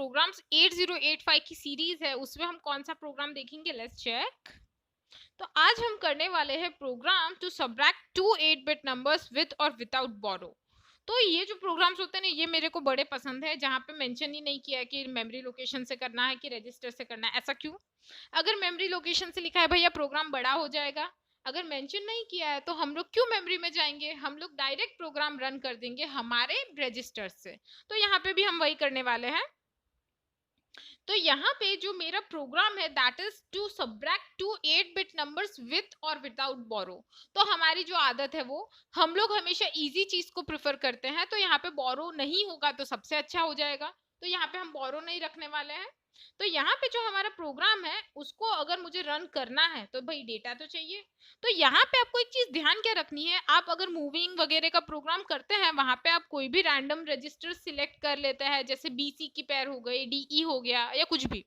Programmes 8085 की series है उसमें हम कौन सा प्रोग्राम देखेंगे, लेट्स चेक। तो आज हम करने वाले हैं program to subtract two eight bit numbers with और विदाउट बोरो। तो ये जो प्रोग्राम्स होते हैं ना, ये मेरे को बड़े पसंद है, जहाँ पे मेंशन ही नहीं किया है कि मेमोरी लोकेशन से करना है कि रजिस्टर से करना है। ऐसा क्यों? अगर मेमोरी लोकेशन से लिखा है भैया प्रोग्राम बड़ा हो जाएगा, अगर मेंशन नहीं किया है तो हम लोग क्यों मेमोरी में जाएंगे, हम लोग डायरेक्ट प्रोग्राम रन कर देंगे हमारे रजिस्टर से। तो यहाँ पे भी हम वही करने वाले हैं। तो यहाँ पे जो मेरा प्रोग्राम है that is to subtract two eight bit numbers with और विदाउट बोरो। तो हमारी जो आदत है वो, हम लोग हमेशा इजी चीज को प्रेफर करते हैं, तो यहाँ पे बोरो नहीं होगा तो सबसे अच्छा हो जाएगा। तो यहाँ पे हम बोरो नहीं रखने वाले हैं। तो यहाँ पे जो हमारा प्रोग्राम है उसको अगर मुझे रन करना है तो भाई डेटा तो चाहिए। तो यहाँ पे आपको एक चीज ध्यान क्या रखनी है, आप अगर मूविंग वगैरह का प्रोग्राम करते हैं वहां पे आप कोई भी रैंडम रजिस्टर सिलेक्ट कर लेते हैं, जैसे बीसी की पेयर हो गई, डीई हो गया या कुछ भी।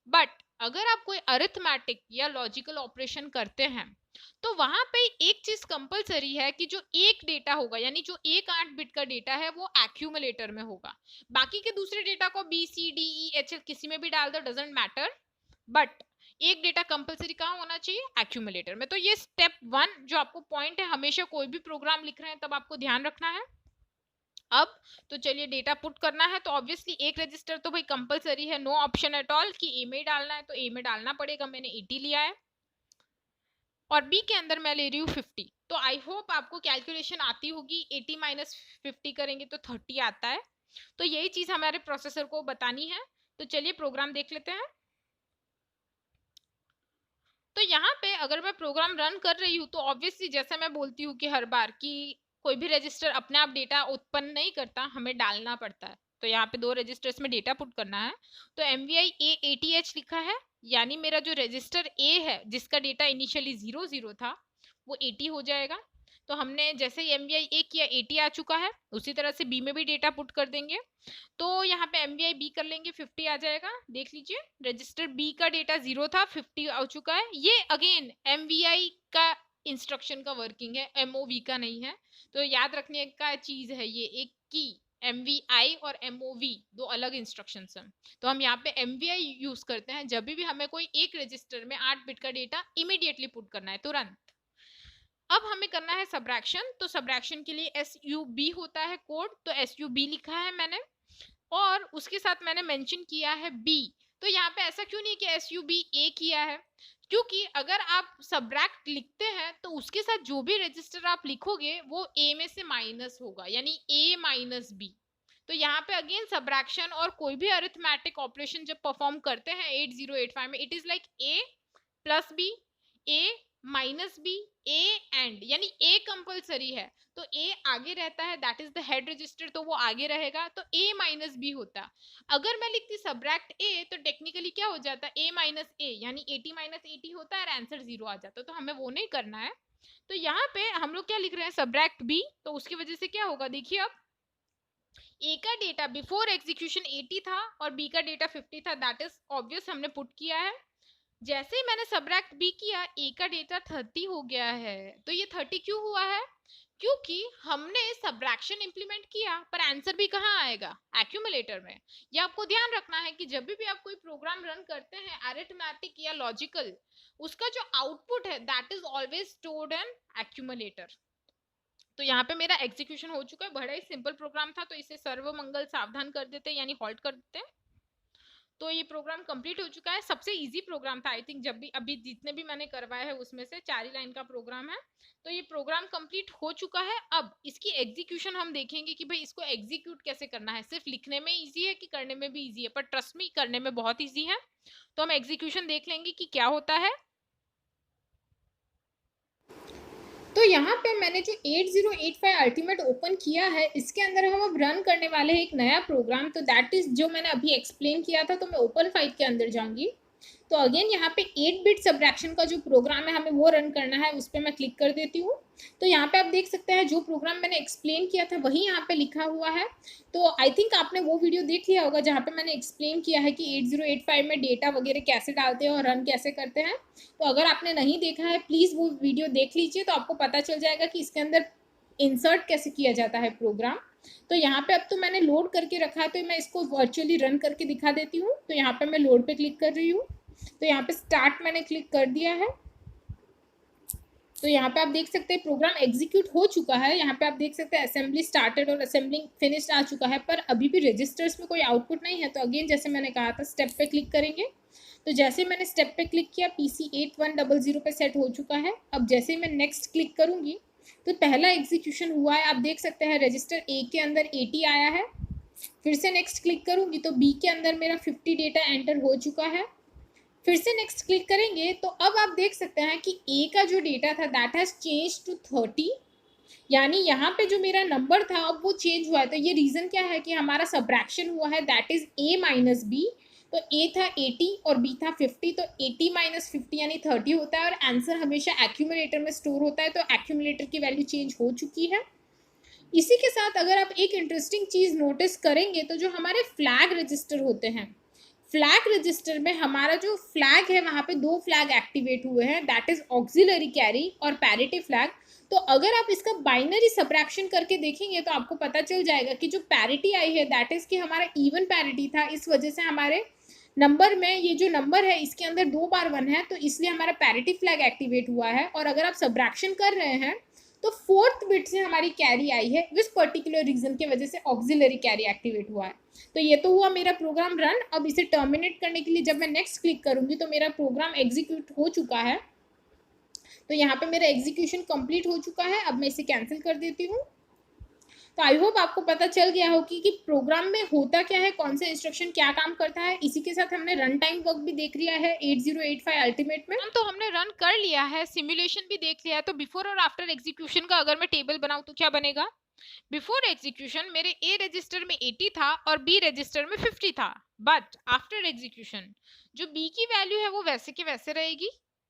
बट अगर आप कोई अरिथमेटिक या लॉजिकल ऑपरेशन करते हैं तो वहां पे एक चीज कंपलसरी है कि जो एक डेटा होगा, यानी जो एक 8-बिट का डेटा है वो एक्यूमुलेटर में होगा। बाकी के दूसरे डेटा को B C D E H L किसी में भी डाल दो, डजेंट मैटर। बट एक डेटा कंपलसरी कहाँ होना चाहिए, एक्यूमुलेटर में। तो ये स्टेप 1 जो आपको पॉइंट है, हमेशा कोई भी प्रोग्राम लिख रहे हैं तब आपको ध्यान रखना है। अब तो चलिए डेटा पुट करना है, तो ऑब्वियसली एक रजिस्टर तो भाई कंपलसरी है, नो ऑप्शन एट ऑल कि ए में डालना है, तो ए में डालना पड़ेगा। मैंने 80 लिया है और बी के अंदर मैं ले रही हूँ 50। तो आई होप आपको कैलकुलेशन आती होगी, 80 माइनस 50 करेंगे तो 30 आता है। तो यही चीज हमारे प्रोसेसर को बतानी है। तो चलिए प्रोग्राम देख लेते हैं। तो यहाँ पे अगर मैं प्रोग्राम रन कर रही हूँ तो ऑब्वियसली जैसे मैं बोलती हूँ कि हर बार कि कोई भी रजिस्टर अपने आप डेटा उत्पन्न नहीं करता, हमें डालना पड़ता है। तो यहाँ पे 2 रजिस्टर्स में डेटा पुट करना है। तो MVI A80H लिखा है, यानी मेरा जो रजिस्टर A है जिसका डेटा इनिशियली 00 था वो 80 हो जाएगा। तो हमने जैसे ही MVI A किया 80 आ चुका है, उसी तरह से B में भी डेटा पुट कर देंगे। तो यहाँ पे MVI B कर लेंगे, 50 आ जाएगा। देख लीजिए रजिस्टर B का डेटा 0 था, 50 आ चुका है। ये अगेन MVI का इंस्ट्रक्शन का वर्किंग है, MOV का नहीं है। तो याद रखने का चीज है ये एक की, MVI और MOV 2 अलग इंस्ट्रक्शंस हैं। तो हम यहाँ पे MVI यूज करते हैं जब भी हमें कोई एक रजिस्टर में 8-बिट का डेटा इमीडिएटली पुट करना है, तुरंत। अब हमें करना है सब्ट्रैक्शन। तो सब्ट्रैक्शन के लिए SUB होता है कोड, तो SUB लिखा है मैंने और उसके साथ मैंने मेंशन किया है बी। तो यहाँ पे ऐसा क्यों नहीं कि SUB A किया है, क्योंकि अगर आप सब्ट्रैक्ट लिखते हैं तो उसके साथ जो भी रजिस्टर आप लिखोगे वो A में से माइनस होगा, यानी A माइनस B। तो यहाँ पे अगेन सब्ट्रैक्शन और कोई भी अरिथमेटिक ऑपरेशन जब परफॉर्म करते हैं 8085 में, it is like A plus B, A minus B, A and, यानी ए कंपलसरी है तो ए आगे रहता है, that is the head register, तो वो आगे रहेगा। तो ए माइनस बी होता। अगर मैं लिखती सब्ट्रैक्ट ए तो टेक्निकली क्या हो जाता, ए माइनस ए, यानी 80 माइनस 80 होता है और आंसर 0 आ जाता। तो हमें वो नहीं करना है। तो यहाँ पे हम लोग क्या लिख रहे हैं, सब्ट्रैक्ट बी। तो उसकी वजह से क्या होगा, देखिए अब ए का डेटा बिफोर एग्जीक्यूशन 80 था और बी का डेटा 50 था, दैट इज ऑब्वियस, हमने पुट किया है। जैसे ही मैंने सब्ट्रैक्ट बी किया ए का डेटा 30 हो गया है। तो ये 30 क्यों हुआ है, क्योंकि हमने सब्ट्रैक्शन इंप्लीमेंट किया पर आंसर भी कहाँ आएगा, एक्यूमुलेटर में। ये आपको ध्यान रखना है कि जब भी आप कोई प्रोग्राम रन करते हैं अरिथमेटिक या लॉजिकल, उसका जो आउटपुट है that is always stored in accumulator. तो यहाँ पे मेरा एग्जीक्यूशन हो चुका है, बड़ा ही सिंपल प्रोग्राम था, तो इसे सर्व मंगल सावधान कर देते हैं, यानी हॉल्ट कर देते हैं। तो ये प्रोग्राम कंप्लीट हो चुका है, सबसे इजी प्रोग्राम था आई थिंक, जब भी अभी जितने भी मैंने करवाए हैं उसमें से 4 ही लाइन का प्रोग्राम है। तो ये प्रोग्राम कंप्लीट हो चुका है। अब इसकी एग्जीक्यूशन हम देखेंगे कि भाई इसको एग्जीक्यूट कैसे करना है। सिर्फ लिखने में इजी है कि करने में भी इजी है, पर ट्रस्ट मी करने में बहुत इजी है। तो हम एग्जीक्यूशन देख लेंगे कि क्या होता है। तो यहाँ पे मैंने जो 8085 अल्टीमेट ओपन किया है, इसके अंदर हम अब रन करने वाले हैं एक नया प्रोग्राम। तो दैट इज जो मैंने अभी एक्सप्लेन किया था। तो मैं ओपन फाइल के अंदर जाऊंगी। तो अगेन यहाँ पे 8-बिट सब्ट्रैक्शन का जो प्रोग्राम है हमें वो रन करना है, उस पर मैं क्लिक कर देती हूँ। तो यहाँ पे आप देख सकते हैं जो प्रोग्राम मैंने एक्सप्लेन किया था वही यहाँ पे लिखा हुआ है। तो आई थिंक आपने वो वीडियो देख लिया होगा जहाँ पे मैंने एक्सप्लेन किया है कि 8085 में डेटा वगैरह कैसे डालते हैं और रन कैसे करते हैं। तो अगर आपने नहीं देखा है प्लीज़ वो वीडियो देख लीजिए, तो आपको पता चल जाएगा कि इसके अंदर इंसर्ट कैसे किया जाता है प्रोग्राम। तो यहाँ पे अब तो मैंने लोड करके रखा है, तो मैं इसको वर्चुअली रन करके दिखा देती हूँ। तो यहाँ पे मैं लोड पे क्लिक कर रही हूँ, तो यहाँ पे स्टार्ट मैंने क्लिक कर दिया है। तो यहाँ पे आप देख सकते हैं प्रोग्राम एग्जीक्यूट हो चुका है। यहाँ पे आप देख सकते हैं असेंबली स्टार्टेड और असेंबलिंग फिनिश्ड आ चुका है, पर अभी भी रजिस्टर्स में कोई आउटपुट नहीं है। तो अगेन जैसे मैंने कहा था, स्टेप पे क्लिक करेंगे। तो जैसे मैंने स्टेप पे क्लिक किया, PC 8100 पे सेट हो चुका है। अब जैसे मैं नेक्स्ट क्लिक करूंगी तो पहला एग्जीक्यूशन हुआ है। आप देख सकते हैं रजिस्टर A के अंदर 80 आया है। फिर से नेक्स्ट क्लिक करूंगी तो B के अंदर मेरा 50 डेटा एंटर हो चुका है। फिर से नेक्स्ट क्लिक करेंगे तो अब आप देख सकते हैं कि A का जो डेटा था दैट हैज चेंज टू 30, यानी यहाँ पे जो मेरा नंबर था अब वो चेंज हुआ है। तो ये रीजन क्या है कि हमारा सब्ट्रैक्शन हुआ है, that is A minus B। तो A था 80 और B था 50, तो 80 माइनस 50 यानी 30 होता है, और आंसर हमेशा एक्यूमुलेटर में स्टोर होता है। तो एक्यूमुलेटर की वैल्यू चेंज हो चुकी है। इसी के साथ अगर आप एक इंटरेस्टिंग चीज नोटिस करेंगे तो जो हमारे फ्लैग रजिस्टर होते हैं, फ्लैग रजिस्टर में हमारा जो फ्लैग है वहां पे दो फ्लैग एक्टिवेट हुए हैं, दैट इज ऑक्सिलरी कैरी और पैरिटी फ्लैग। तो अगर आप इसका बाइनरी सब्ट्रैक्शन करके देखेंगे तो आपको पता चल जाएगा कि जो पैरिटी आई है दैट इज कि हमारा इवन पैरिटी था, इस वजह से हमारे नंबर में ये जो नंबर है इसके अंदर 2 बार 1 है, तो इसलिए हमारा पैरिटी फ्लैग एक्टिवेट हुआ है। और अगर आप सब्ट्रैक्शन कर रहे हैं तो 4th बिट से हमारी कैरी आई है, इस पर्टिकुलर रीजन की वजह से ऑक्सिलरी कैरी एक्टिवेट हुआ है। तो ये तो हुआ मेरा प्रोग्राम रन। अब इसे टर्मिनेट करने के लिए जब मैं नेक्स्ट क्लिक करूंगी तो मेरा प्रोग्राम एग्जीक्यूट हो चुका है। तो यहाँ पे मेरा एग्जीक्यूशन कंप्लीट हो चुका है। अब मैं इसे कैंसिल कर देती हूँ। तो आई होप आपको पता चल गया हो कि प्रोग्राम में होता क्या है, कौन सा इंस्ट्रक्शन क्या काम करता है। इसी के साथ हमने रन टाइम वर्क भी देख लिया है 8085 अल्टीमेट में। तो हमने रन कर लिया है, सिमुलेशन भी देख लिया है। तो बिफोर और आफ्टर एग्जीक्यूशन का अगर मैं टेबल बनाऊं तो क्या बनेगा? बिफोर एग्जीक्यूशन मेरे A रजिस्टर में 80 था और B रजिस्टर में 50 था, बट आफ्टर एग्जीक्यूशन जो B की वैल्यू है वो वैसे के वैसे रहेगी,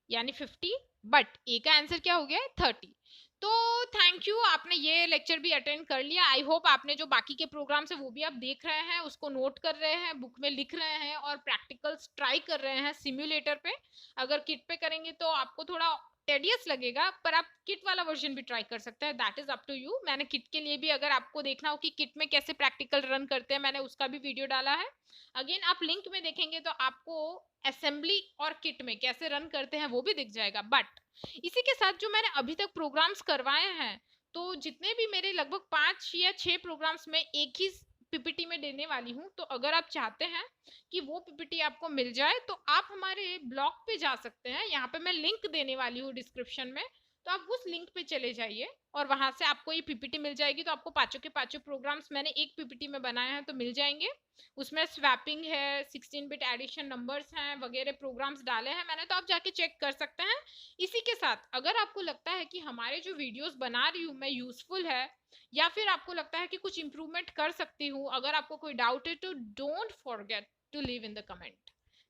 यानी 50, बट A का आंसर क्या हो गया है? 30। तो थैंक यू, आपने ये लेक्चर भी अटेंड कर लिया। आई होप आपने जो बाकी के प्रोग्राम्स है वो भी आप देख रहे हैं, उसको नोट कर रहे हैं, बुक में लिख रहे हैं और प्रैक्टिकल्स ट्राई कर रहे हैं सिम्युलेटर पे। अगर किट पे करेंगे तो आपको थोड़ा टेडियस लगेगा, पर आप किट वाला वर्जन भी ट्राई कर सकते हैं, that is up to you. मैंने किट के लिए भी, अगर आपको देखना हो कि किट में कैसे प्रैक्टिकल रन करते हैं, मैंने उसका भी वीडियो डाला है। अगेन आप लिंक में देखेंगे तो आपको असेंबली और किट में कैसे रन करते हैं वो भी दिख जाएगा। बट इसी के साथ जो मैंने अभी तक प्रोग्राम्स करवाए हैं, तो जितने भी मेरे लगभग 5 या 6 प्रोग्राम्स में एक ही पीपीटी में देने वाली हूँ। तो अगर आप चाहते हैं कि वो पीपीटी आपको मिल जाए तो आप हमारे ब्लॉग पे जा सकते हैं, यहाँ पे मैं लिंक देने वाली हूँ डिस्क्रिप्शन में। तो आप उस लिंक पे चले जाइए और वहां से आपको ये पीपीटी मिल जाएगी। तो आपको पांचों के पांचों प्रोग्राम्स मैंने एक पीपीटी में बनाए हैं तो मिल जाएंगे। उसमें स्वैपिंग है, 16 बिट एडिशन नंबर्स हैं, वगैरह प्रोग्राम्स डाले हैं मैंने, तो आप जाके चेक कर सकते हैं। इसी के साथ अगर आपको लगता है कि हमारे जो वीडियोस बना रही हूँ मैं यूजफुल है, या फिर आपको लगता है कि कुछ इंप्रूवमेंट कर सकती हूँ, अगर आपको कोई डाउट है तो don't forget to leave in the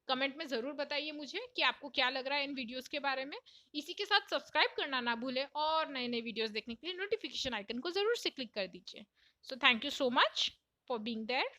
comment में ज़रूर बताइए मुझे कि आपको क्या लग रहा है इन वीडियोस के बारे में। इसी के साथ सब्सक्राइब करना ना भूलें और नए नए वीडियोस देखने के लिए नोटिफिकेशन आइकन को ज़रूर से क्लिक कर दीजिए। So thank you so much for being there.